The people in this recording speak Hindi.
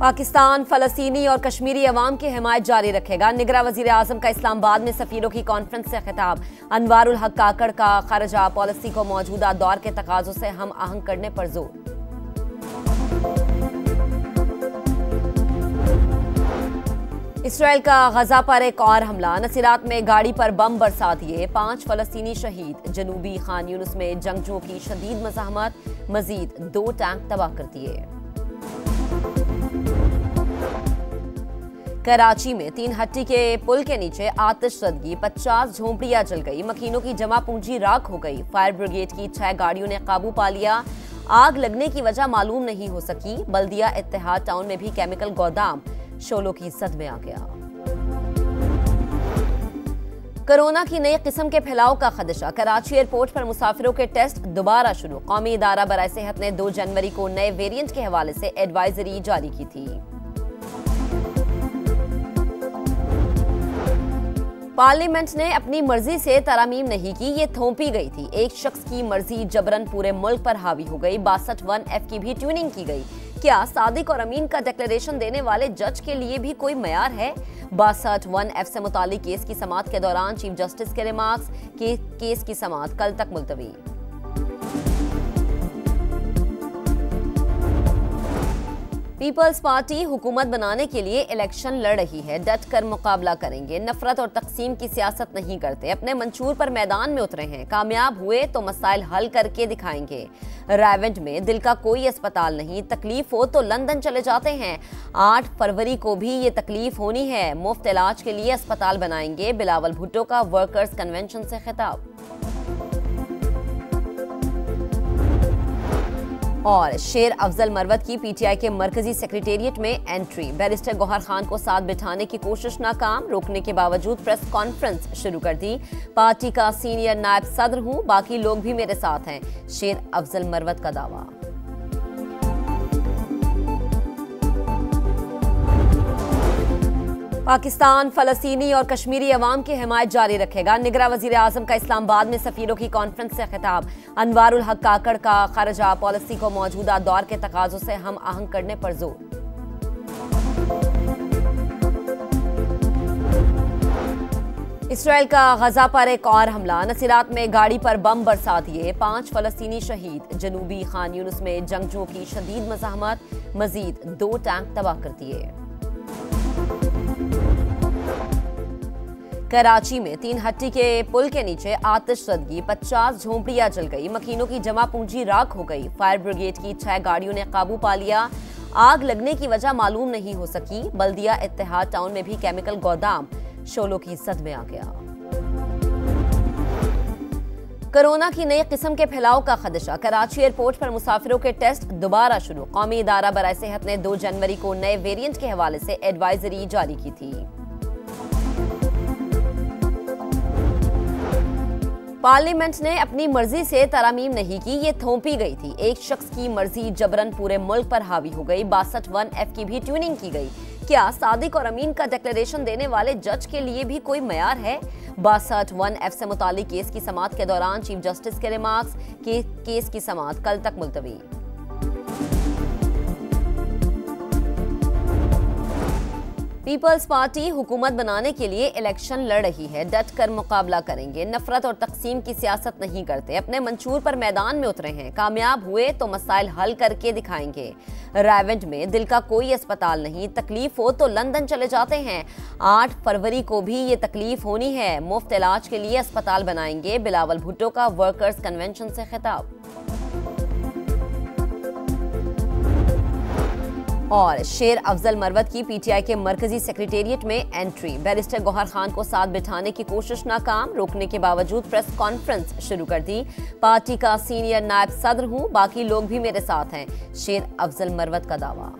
पाकिस्तान फलस्तीनी और कश्मीरी अवाम की हिमायत जारी रखेगा। निगरान वजीर आजम का इस्लामाबाद में सफीरों की कॉन्फ्रेंस से खिताब। अनवारुल हक काकड़ का खर्जा पॉलिसी को मौजूदा दौर के तकाजों से हम आहंग करने पर जोर। इसराइल का गजा पर एक और हमला। नसीरात में गाड़ी पर बम बरसा दिए, 5 फलस्तीनी शहीद। जनूबी खान यूनुस में जंगजुओं की शदीद मज़ाहमत, मजीद 2 टैंक तबाह कर दिए। कराची में 3 हट्टी के पुल के नीचे आतिशज़दगी, 50 झोंपड़ियां जल गई, मकीनों की जमा पूंजी राख हो गई। फायर ब्रिगेड की 6 गाड़ियों ने काबू पा लिया। आग लगने की वजह मालूम नहीं हो सकी। बल्दिया इत्तेहाद टाउन में भी केमिकल गोदाम शोलों की जद में आ गया। कोरोना की नई किस्म के फैलाव का खदशा। कराची एयरपोर्ट पर मुसाफिरों के टेस्ट दोबारा शुरू। कौमी इदारा बराए सेहत ने 2 जनवरी को नए वेरिएंट के हवाले से एडवाइजरी जारी की थी। पार्लियामेंट ने अपनी मर्जी से तरामीम नहीं की, ये थोपी गई थी। एक शख्स की मर्जी जबरन पूरे मुल्क पर हावी हो गई। 62 1F की भी ट्यूनिंग की गई। क्या सादिक और अमीन का डिक्लेरेशन देने वाले जज के लिए भी कोई मयार है? 62 1F से मुतालिक केस की समाअत के दौरान चीफ जस्टिस के रिमार्क्स के केस की समाअत कल तक मुलतवी। पीपल्स पार्टी हुकूमत बनाने के लिए इलेक्शन लड़ रही है। डट कर मुकाबला करेंगे, नफरत और तकसीम की सियासत नहीं करते। अपने मंशूर पर मैदान में उतरे हैं। कामयाब हुए तो मसाइल हल करके दिखाएंगे। रायवेंट में दिल का कोई अस्पताल नहीं, तकलीफ हो तो लंदन चले जाते हैं। 8 फरवरी को भी ये तकलीफ होनी है। मुफ्त इलाज के लिए अस्पताल बनाएंगे। बिलावल भुट्टो का वर्कर्स कन्वेंशन से खिताब। और शेर अफजल मरवत की पीटीआई के मरकजी सेक्रेटेरिएट में एंट्री। बैरिस्टर गौहर खान को साथ बिठाने की कोशिश नाकाम, रोकने के बावजूद प्रेस कॉन्फ्रेंस शुरू कर दी। पार्टी का सीनियर नायब सदर हूं, बाकी लोग भी मेरे साथ हैं, शेर अफजल मरवत का दावा। पाकिस्तान फलस्तीनी और कश्मीरी अवाम की हिमायत जारी रखेगा। निगरान वजीर आजम का इस्लामाबाद में सफीरों की कॉन्फ्रेंस से खिताब। अनवारुल हक काकड़ का खर्जा पॉलिसी को मौजूदा दौर के तकाजों से हम आहंग करने पर जोर। इसराइल का गजा पर एक और हमला। नसीरात में गाड़ी पर बम बरसा दिए, 5 फलस्तीनी शहीद। जनूबी खान यूनुस में जंगजुओं की शदीद मज़ाहमत, मजीद 2 टैंक तबाह कर दिए। कराची में 3 हट्टी के पुल के नीचे आतिशज़दगी, 50 झोंपड़ियां जल गई, मकीनों की जमा पूंजी राख हो गई। फायर ब्रिगेड की 6 गाड़ियों ने काबू पा लिया। आग लगने की वजह मालूम नहीं हो सकी। बल्दिया इत्तेहाद टाउन में भी केमिकल गोदाम शोलों की जद में आ गया। कोरोना की नई किस्म के फैलाव का खदशा। कराची एयरपोर्ट पर मुसाफिरों के टेस्ट दोबारा शुरू। कौमी इदारा बराए सेहत ने 2 जनवरी को नए वेरिएंट के हवाले से एडवाइजरी जारी की थी। पार्लियामेंट ने अपनी मर्जी से तरामीम नहीं की, ये थोपी गई थी। एक शख्स की मर्जी जबरन पूरे मुल्क पर हावी हो गई। 62 1F की भी ट्यूनिंग की गई। क्या सादिक और अमीन का डिक्लेरेशन देने वाले जज के लिए भी कोई मयार है? 62 1F से मुतालिक केस की समाअत के दौरान चीफ जस्टिस के रिमार्क्स के केस की समाअत कल तक मुलतवी। पीपल्स पार्टी हुकूमत बनाने के लिए इलेक्शन लड़ रही है। डट कर मुकाबला करेंगे, नफरत और तकसीम की सियासत नहीं करते। अपने मंशूर पर मैदान में उतरे हैं। कामयाब हुए तो मसाइल हल करके दिखाएंगे। रायवेंट में दिल का कोई अस्पताल नहीं, तकलीफ हो तो लंदन चले जाते हैं। 8 फरवरी को भी ये तकलीफ होनी है। मुफ्त इलाज के लिए अस्पताल बनाएंगे। बिलावल भुट्टो का वर्कर्स कन्वेंशन से खिताब। और शेर अफजल मरवत की पीटीआई के मरकजी सेक्रेटेरिएट में एंट्री। बैरिस्टर गौहर खान को साथ बिठाने की कोशिश नाकाम, रोकने के बावजूद प्रेस कॉन्फ्रेंस शुरू कर दी। पार्टी का सीनियर नायब सदर हूं, बाकी लोग भी मेरे साथ हैं, शेर अफजल मरवत का दावा।